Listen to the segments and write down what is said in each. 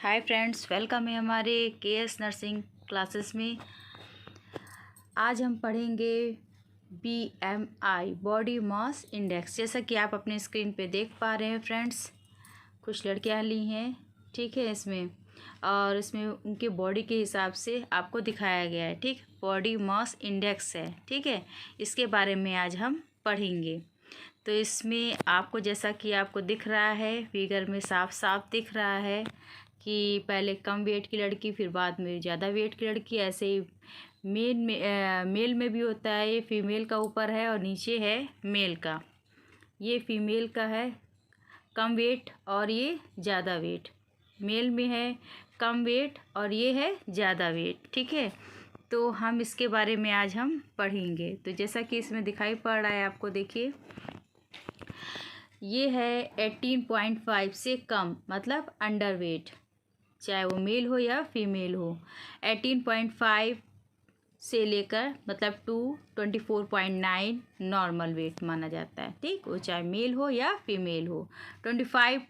Hi friends, welcome है हमारे KS nursing classes में। आज हम पढ़ेंगे बीएमआई, बॉडी मास इंडेक्स। जैसा कि आप अपने स्क्रीन पे देख पा रहे हैं फ्रेंड्स, कुछ लड़कियां ली हैं, ठीक है इसमें, और इसमें उनके बॉडी के हिसाब से आपको दिखाया गया है। ठीक, बॉडी मास इंडेक्स है, ठीक है, इसके बारे में आज हम पढ़ेंगे। तो इसमें आपको, जैसा कि आपको दिख रहा है फिगर में, साफ साफ दिख रहा है कि पहले कम वेट की लड़की, फिर बाद में ज़्यादा वेट की लड़की। ऐसे ही मेल में भी होता है। ये फीमेल का ऊपर है और नीचे है मेल का। ये फीमेल का है कम वेट और ये ज़्यादा वेट। मेल में है कम वेट और ये है ज़्यादा वेट, ठीक है। तो हम इसके बारे में आज हम पढ़ेंगे। तो जैसा कि इसमें दिखाई पड़ रहा है आपको, देखिए ये है 18.5 से कम, मतलब अंडर वेट, चाहे वो मेल हो या फीमेल हो। 18.5 से लेकर मतलब 24.9 नॉर्मल वेट माना जाता है, ठीक, वो चाहे मेल हो या फीमेल हो। 25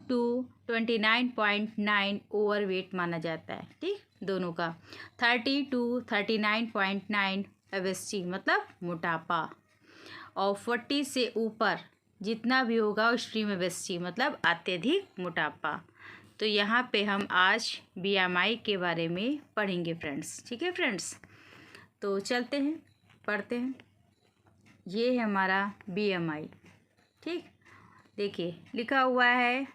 to 29.9 ओवर वेट माना जाता है, ठीक, दोनों का। 30 to 39.9 ओबेसिटी मतलब मोटापा, और 40 से ऊपर जितना भी होगा एक्सट्रीम ओबेसिटी मतलब अत्यधिक मोटापा। तो यहाँ पे हम आज बीएमआई के बारे में पढ़ेंगे फ्रेंड्स, ठीक है फ्रेंड्स। तो चलते हैं, पढ़ते हैं। ये है हमारा बीएमआई, ठीक। देखिए लिखा हुआ है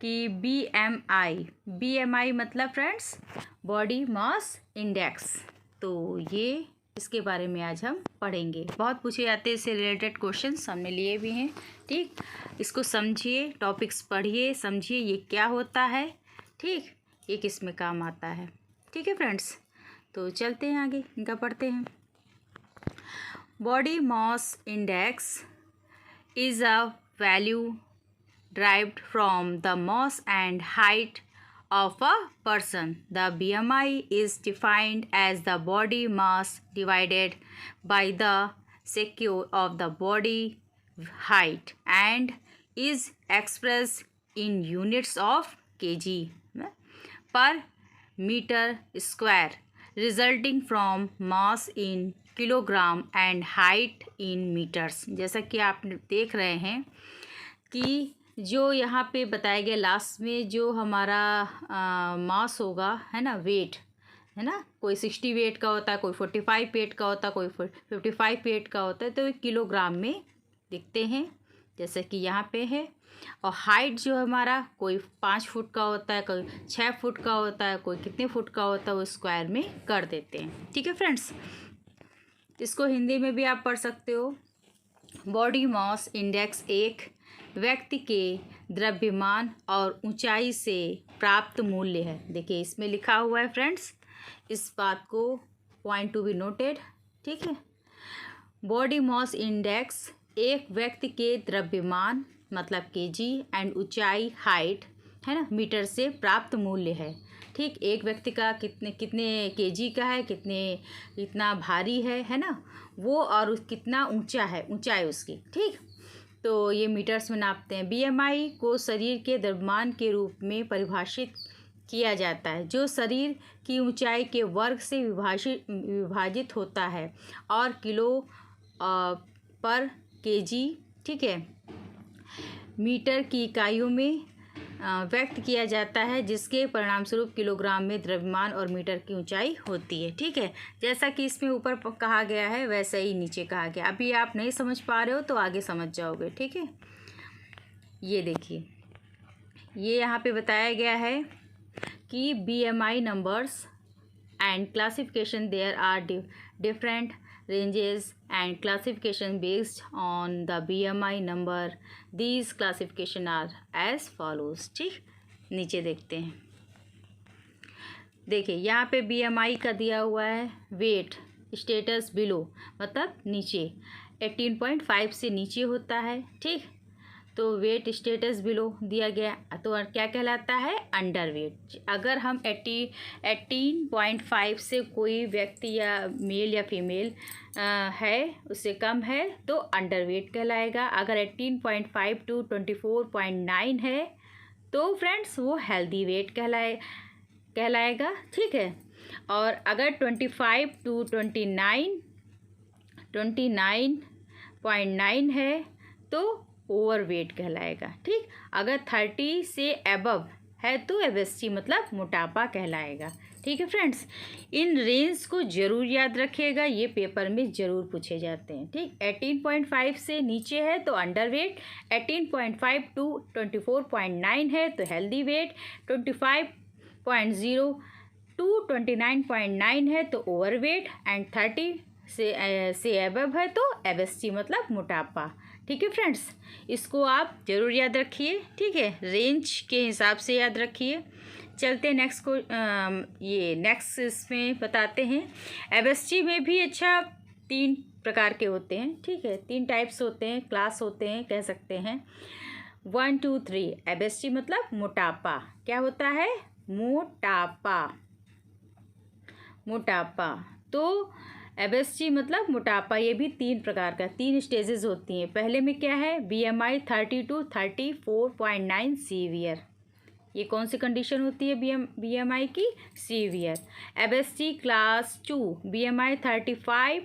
कि बीएमआई मतलब फ्रेंड्स बॉडी मास इंडेक्स। तो ये इसके बारे में आज हम पढ़ेंगे। बहुत पूछे जाते हैं, इससे रिलेटेड क्वेश्चंस हमने लिए भी हैं, ठीक। इसको समझिए, टॉपिक्स पढ़िए, समझिए ये क्या होता है, ठीक, ये किस में काम आता है, ठीक है फ्रेंड्स। तो चलते हैं आगे, इनका पढ़ते हैं। Body mass index is a value derived from the mass and height of a person. The BMI is defined as the body mass divided by the square of the body height and is expressed in units of kg per meter square, resulting from mass in kilogram and height in meters. जैसा कि आप देख रहे हैं कि जो यहाँ पे बताया गया लास्ट में, जो हमारा मास होगा, है ना, वेट, है ना, कोई 60 वेट का होता है, कोई 45 वेट का होता है, कोई 55 वेट का होता है, तो किलोग्राम में दिखते हैं, जैसे कि यहाँ पे है। और हाइट जो हमारा, कोई 5 फुट का होता है, कोई 6 फुट का होता है, कोई कितने फुट का होता है, वो स्क्वायर में कर देते हैं, ठीक है फ्रेंड्स। इसको हिंदी में भी आप पढ़ सकते हो। बॉडी मास इंडेक्स एक व्यक्ति के द्रव्यमान और ऊंचाई से प्राप्त मूल्य है। देखिए इसमें लिखा हुआ है फ्रेंड्स, इस बात को पॉइंट टू बी नोटेड, ठीक है। बॉडी मास इंडेक्स एक व्यक्ति के द्रव्यमान मतलब केजी एंड ऊंचाई हाइट, है ना, मीटर से प्राप्त मूल्य है, ठीक। एक व्यक्ति का कितने केजी का है, कितना भारी है ना वो, और कितना ऊंचा है, ऊंचाई उसकी, ठीक। तो ये मीटर्स में नापते हैं। बीएमआई को शरीर के द्रव्यमान के रूप में परिभाषित किया जाता है, जो शरीर की ऊंचाई के वर्ग से विभाजित होता है और किलो पर केजी, ठीक है, मीटर की इकाइयों में व्यक्त किया जाता है, जिसके परिणामस्वरूप किलोग्राम में द्रव्यमान और मीटर की ऊंचाई होती है, ठीक है। जैसा कि इसमें ऊपर कहा गया है वैसा ही नीचे कहा गया। अभी आप नहीं समझ पा रहे हो तो आगे समझ जाओगे, ठीक है। ये देखिए, ये यहाँ पे बताया गया है कि BMI numbers and classification, there are different ranges and classification based on the BMI number. These classification are as follows, ठीक। नीचे देखते हैं, देखिए यहाँ पे BMI का दिया हुआ है। वेट स्टेटस बिलो मतलब नीचे, 18.5 से नीचे होता है, ठीक। तो वेट स्टेटस बिलो दिया गया, तो क्या कहलाता है, अंडर वेट। अगर हम 18.5 से कोई व्यक्ति या मेल या फीमेल है, उससे कम है, तो अंडर वेट कहलाएगा। अगर 18.5 to 24.9 है तो फ्रेंड्स वो हेल्दी वेट कहलाएगा। ठीक है, और अगर 25 to 29.9 है तो ओवरवेट कहलाएगा। ठीक, अगर 30 से अबव है तो ओबेसिटी मतलब मोटापा कहलाएगा। ठीक है फ्रेंड्स, इन रेंज को ज़रूर याद रखिएगा, ये पेपर में ज़रूर पूछे जाते हैं। ठीक, 18.5 से नीचे है तो अंडरवेट, 18.5 to 24.9 है तो हेल्दी वेट, 25.0 to 29.9 है तो ओवरवेट, एंड 30 से अबव है तो ओबेसिटी मतलब मोटापा। ठीक है फ्रेंड्स, इसको आप ज़रूर याद रखिए। ठीक है, रेंज के हिसाब से याद रखिए। चलते नेक्स्ट को ये नेक्स्ट इसमें बताते हैं। ओबेसिटी में भी अच्छा 3 प्रकार के होते हैं। ठीक है, 3 टाइप्स होते हैं, क्लास होते हैं, कह सकते हैं। 1 2 3 ओबेसिटी मतलब मोटापा। क्या होता है? मोटापा। तो ओबेसिटी मतलब मोटापा, ये भी 3 प्रकार का, 3 स्टेजेस होती हैं। पहले में क्या है? BMI 30 to 34.9 severe. ये कौन सी कंडीशन होती है BMI की? सीवियर। ओबेसिटी क्लास 2 BMI 35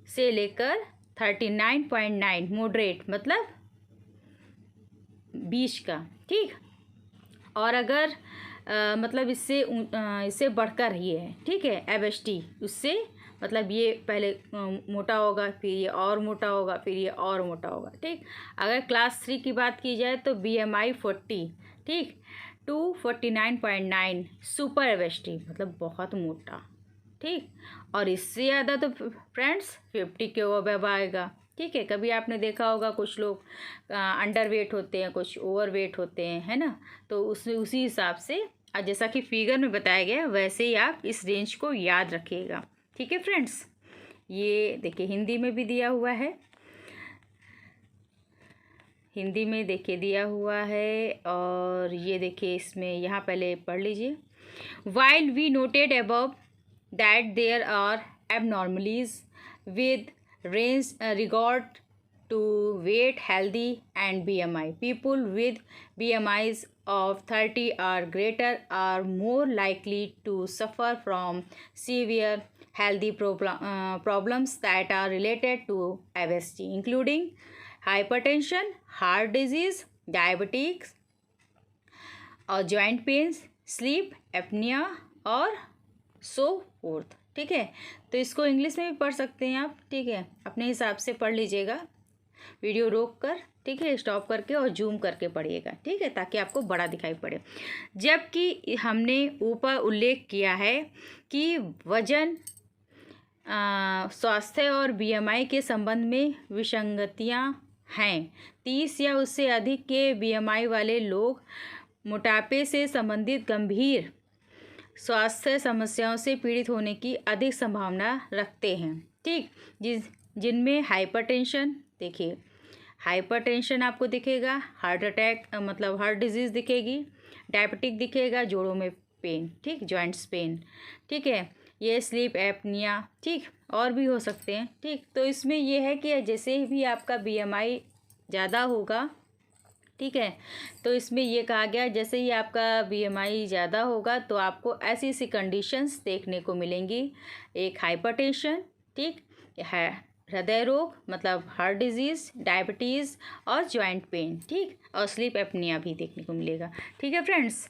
से लेकर 39.9 मॉडरेट मतलब बीच का। ठीक, और अगर मतलब इससे बढ़कर ही है। ठीक है, ओबेसिटी उससे मतलब ये पहले मोटा होगा, फिर ये और मोटा होगा, फिर ये और मोटा होगा। ठीक, अगर क्लास 3 की बात की जाए तो BMI 40, ठीक, 249.9 सुपर ओबेसिटी मतलब बहुत मोटा। ठीक, और इससे ज़्यादा तो फ्रेंड्स 50 के अबव आएगा। ठीक है, कभी आपने देखा होगा कुछ लोग अंडर वेट होते हैं, कुछ ओवर वेट होते हैं, है ना? तो उसी हिसाब से जैसा कि फिगर में बताया गया वैसे ही आप इस रेंज को याद रखिएगा। ठीक है फ्रेंड्स, ये देखिए हिंदी में भी दिया हुआ है, हिंदी में देखिए दिया हुआ है, और ये देखिए इसमें यहाँ पहले पढ़ लीजिए। While we noted above that there are abnormalities with range regard to weight, healthy and BMI. People with BMIs of 30 or greater are more likely to suffer from severe healthy problems that are related to obesity, including hypertension, heart disease, diabetes और joint pains, sleep apnoea और सो fourth. ठीक है, तो इसको English में भी पढ़ सकते हैं आप। ठीक है, अपने हिसाब से पढ़ लीजिएगा, वीडियो रोक कर, ठीक है, स्टॉप करके और जूम करके पढ़िएगा। ठीक है, ताकि आपको बड़ा दिखाई पड़े। जबकि हमने ऊपर उल्लेख किया है कि वजन, स्वास्थ्य और BMI के संबंध में विसंगतियां हैं। 30 या उससे अधिक के BMI वाले लोग मोटापे से संबंधित गंभीर स्वास्थ्य समस्याओं से पीड़ित होने की अधिक संभावना रखते हैं। ठीक, जिनमें हाइपरटेंशन, देखिए हाइपरटेंशन आपको दिखेगा, हार्ट अटैक मतलब हार्ट डिजीज़ दिखेगी, डायबिटिक दिखेगा, जोड़ों में पेन, ठीक, जॉइंट्स पेन। ठीक है, ये स्लीप एपनिया, ठीक, और भी हो सकते हैं। ठीक, तो इसमें ये है कि जैसे भी आपका BMI ज़्यादा होगा, ठीक है, तो इसमें ये कहा गया जैसे ही आपका BMI ज़्यादा होगा तो आपको ऐसी ऐसी कंडीशंस देखने को मिलेंगी। एक हाइपरटेंशन, ठीक है, हृदय रोग मतलब हार्ट डिजीज़, डायबिटीज़ और जॉइंट पेन, ठीक, और स्लीप एपनिया भी देखने को मिलेगा। ठीक है फ्रेंड्स,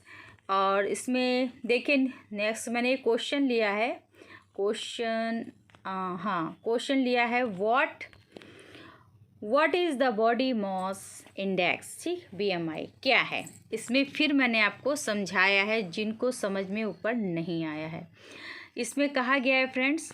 और इसमें देखिए नेक्स्ट मैंने क्वेश्चन लिया है, क्वेश्चन लिया है what is the body mass index. ठीक, BMI क्या है, इसमें फिर मैंने आपको समझाया है जिनको समझ में ऊपर नहीं आया है। इसमें कहा गया है friends,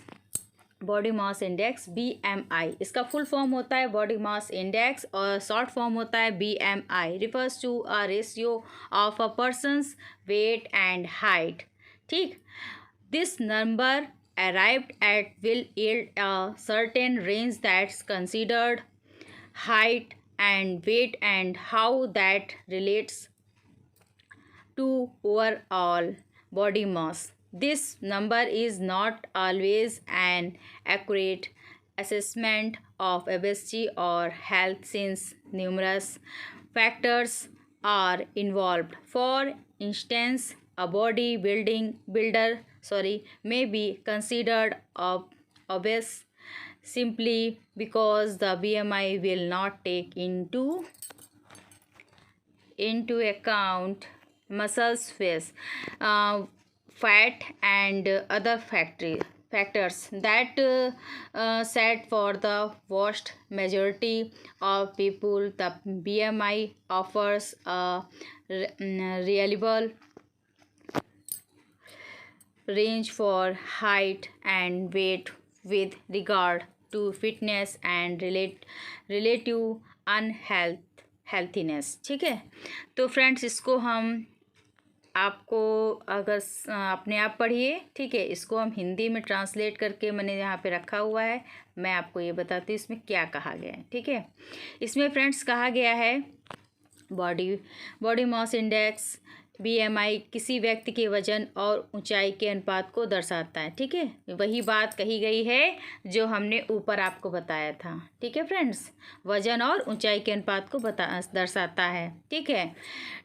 body mass index BMI, इसका फुल फॉर्म होता है बॉडी मास इंडेक्स और शॉर्ट फॉर्म होता है BMI, refers to a ratio of a person's weight and height. ठीक, this number arrived at will yield a certain range that's considered height and weight and how that relates to overall body mass. This number is not always an accurate assessment of obesity or health since numerous factors are involved. For instance, a builder may be considered obese simply because the BMI will not take into account muscles, face, fat, and other factors that set for the vast majority of people. The BMI offers a reliable range for height and weight with regard to fitness and relative healthiness. ठीक है, तो friends इसको हम आपको अगर अपने आप पढ़िए, ठीक है, इसको हम हिंदी में ट्रांसलेट करके मैंने यहाँ पे रखा हुआ है। मैं आपको ये बताती हूँ इसमें क्या कहा गया है। ठीक है, इसमें फ्रेंड्स कहा गया है बॉडी मास इंडेक्स BMI किसी व्यक्ति के वजन और ऊंचाई के अनुपात को दर्शाता है। ठीक है, वही बात कही गई है जो हमने ऊपर आपको बताया था। ठीक है फ्रेंड्स, वजन और ऊंचाई के अनुपात को दर्शाता है। ठीक है,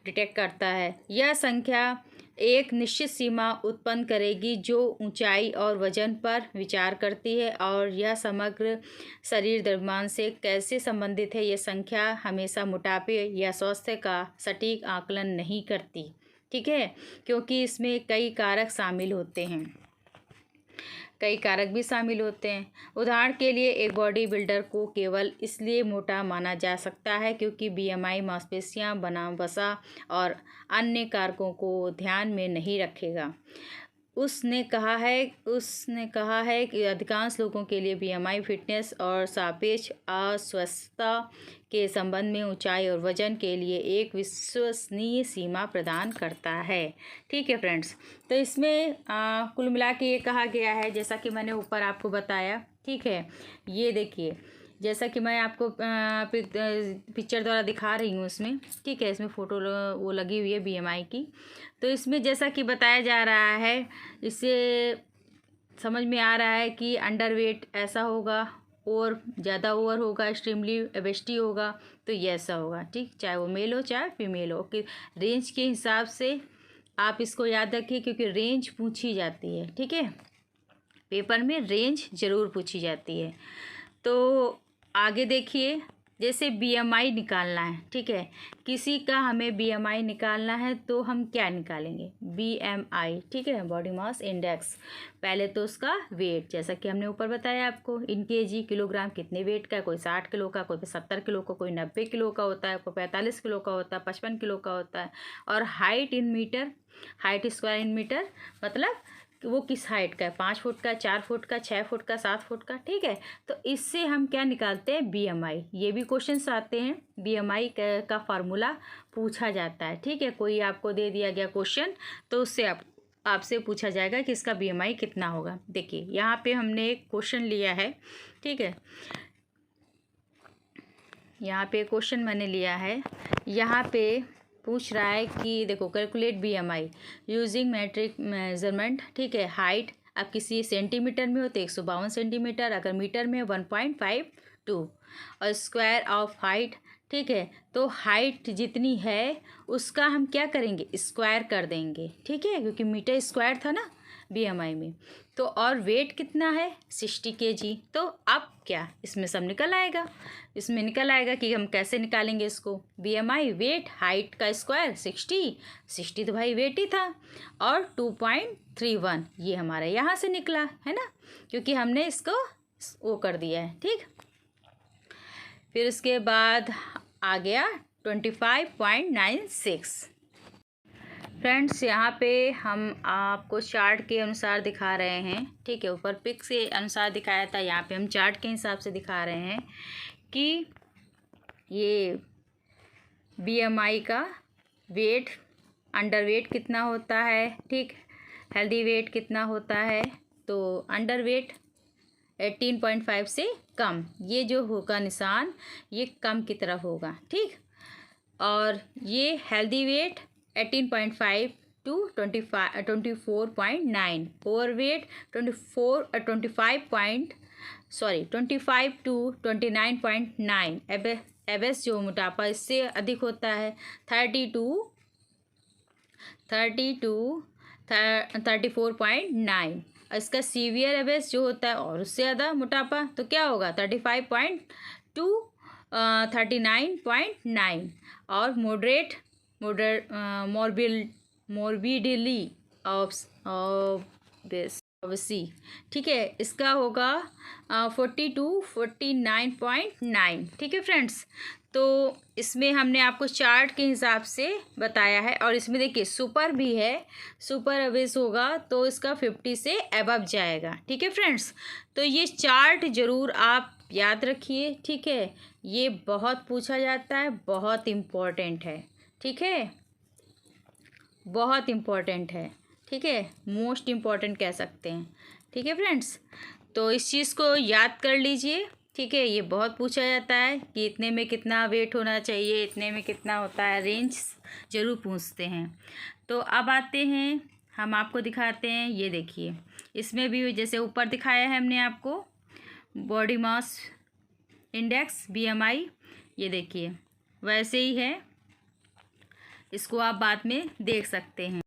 डिटेक्ट करता है। यह संख्या एक निश्चित सीमा उत्पन्न करेगी जो ऊंचाई और वजन पर विचार करती है और यह समग्र शरीर द्रव्यमान से कैसे संबंधित है। यह संख्या हमेशा मोटापे या स्वास्थ्य का सटीक आकलन नहीं करती। ठीक है, क्योंकि इसमें कई कारक भी शामिल होते हैं। उदाहरण के लिए एक बॉडी बिल्डर को केवल इसलिए मोटा माना जा सकता है क्योंकि BMI मांसपेशियां बनाम वसा और अन्य कारकों को ध्यान में नहीं रखेगा। उसने कहा है कि अधिकांश लोगों के लिए BMI फिटनेस और सापेक्ष अस्वस्थता के संबंध में ऊंचाई और वजन के लिए एक विश्वसनीय सीमा प्रदान करता है। ठीक है फ्रेंड्स, तो इसमें कुल मिला के ये कहा गया है जैसा कि मैंने ऊपर आपको बताया। ठीक है, ये देखिए जैसा कि मैं आपको पिक्चर द्वारा दिखा रही हूँ इसमें। ठीक है, इसमें फ़ोटो वो लगी हुई है BMI की। तो इसमें जैसा कि बताया जा रहा है, इससे समझ में आ रहा है कि अंडरवेट ऐसा होगा और ज़्यादा ओवर होगा, एक्सट्रीमली ओबेसिटी होगा तो ये ऐसा होगा। ठीक, चाहे वो मेल हो चाहे फीमेल हो, कि रेंज के हिसाब से आप इसको याद रखिए क्योंकि रेंज पूछी जाती है। ठीक है, पेपर में रेंज ज़रूर पूछी जाती है। तो आगे देखिए, जैसे BMI निकालना है। ठीक है, किसी का हमें BMI निकालना है तो हम क्या निकालेंगे, BMI। ठीक है, बॉडी मास इंडेक्स। पहले तो उसका वेट, जैसा कि हमने ऊपर बताया आपको, इन kg किलोग्राम कितने वेट का है, कोई 60 किलो का, कोई 70 किलो का, कोई 90 किलो का होता है, कोई 45 किलो का होता है, 55 किलो का होता है। और height in metre, height square in metre, मतलब वो किस हाइट का है, 5 फुट का, 4 फुट का, 6 फुट का, 7 फुट का। ठीक है, तो इससे हम क्या निकालते हैं, BMI। ये भी क्वेश्चंस आते हैं, BMI का फार्मूला पूछा जाता है। ठीक है, कोई आपको दे दिया गया क्वेश्चन तो उससे आपसे पूछा जाएगा कि इसका BMI कितना होगा। देखिए यहाँ पे हमने एक क्वेश्चन लिया है। ठीक है, यहाँ पे क्वेश्चन मैंने लिया है, यहाँ पे पूछ रहा है कि देखो, calculate BMI using metric measurement. ठीक है, हाइट अब किसी सेंटीमीटर में हो तो 152 सेंटीमीटर, अगर मीटर में 1.52 और स्क्वायर ऑफ हाइट। ठीक है, तो हाइट जितनी है उसका हम क्या करेंगे, स्क्वायर कर देंगे। ठीक है, क्योंकि मीटर स्क्वायर था ना BMI में। तो और वेट कितना है, 60 kg। तो अब क्या इसमें सब निकल आएगा कि हम कैसे निकालेंगे इसको, BMI वेट हाइट का स्क्वायर 60 तो भाई वेट ही था, और 2.31 ये हमारा यहाँ से निकला है ना, क्योंकि हमने इसको वो कर दिया है। ठीक, फिर उसके बाद आ गया 25.96। फ्रेंड्स यहाँ पे हम आपको चार्ट के अनुसार दिखा रहे हैं। ठीक है, ऊपर पिक से अनुसार दिखाया था, यहाँ पे हम चार्ट के हिसाब से दिखा रहे हैं कि ये BMI का वेट, अंडर वेट कितना होता है, ठीक, हेल्दी वेट कितना होता है। तो अंडर वेट 18.5 से कम, ये जो होगा निशान ये कम की तरफ होगा। ठीक, और ये healthy weight 18.5 to 24.9, overweight 25 to 29.9, Abyss जो मोटापा इससे अधिक होता है 34.9। इसका सीवियर एबेस जो होता है और उससे ज़्यादा मोटापा तो क्या होगा 35.2 39.9। और मोरबिडली ऑब्सी, ठीक है, इसका होगा 49.9। ठीक है फ्रेंड्स, तो इसमें हमने आपको चार्ट के हिसाब से बताया है। और इसमें देखिए सुपर भी है, सुपर एबेस होगा तो इसका 50 से अबव जाएगा। ठीक है फ्रेंड्स, तो ये चार्ट ज़रूर आप याद रखिए। ठीक है, ये बहुत पूछा जाता है, बहुत इम्पोर्टेंट है। ठीक है, बहुत इम्पोर्टेंट है। ठीक है, मोस्ट इम्पॉर्टेंट कह सकते हैं। ठीक है फ्रेंड्स, तो इस चीज़ को याद कर लीजिए। ठीक है, ये बहुत पूछा जाता है कि इतने में कितना वेट होना चाहिए, इतने में कितना होता है, रेंज ज़रूर पूछते हैं। तो अब आते हैं, हम आपको दिखाते हैं। ये देखिए, इसमें भी जैसे ऊपर दिखाया है हमने आपको बॉडी मास इंडेक्स BMI, ये देखिए वैसे ही है, इसको आप बाद में देख सकते हैं।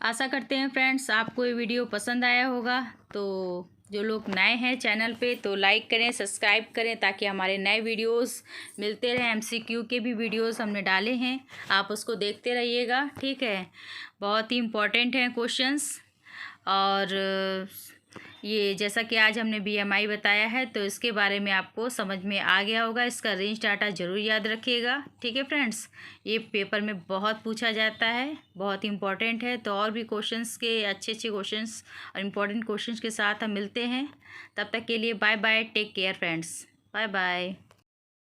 आशा करते हैं फ्रेंड्स आपको ये वीडियो पसंद आया होगा। तो जो लोग नए हैं चैनल पे तो लाइक करें, सब्सक्राइब करें, ताकि हमारे नए वीडियोस मिलते रहें। MCQ के भी वीडियोस हमने डाले हैं, आप उसको देखते रहिएगा। ठीक है, बहुत ही इम्पोर्टेंट हैं क्वेश्चंस। और ये जैसा कि आज हमने BMI बताया है तो इसके बारे में आपको समझ में आ गया होगा। इसका रेंज डाटा ज़रूर याद रखिएगा। ठीक है फ्रेंड्स, ये पेपर में बहुत पूछा जाता है, बहुत इम्पॉर्टेंट है। तो और भी क्वेश्चंस के अच्छे क्वेश्चंस और इम्पॉर्टेंट क्वेश्चंस के साथ हम मिलते हैं। तब तक के लिए bye bye, take care friends, bye bye.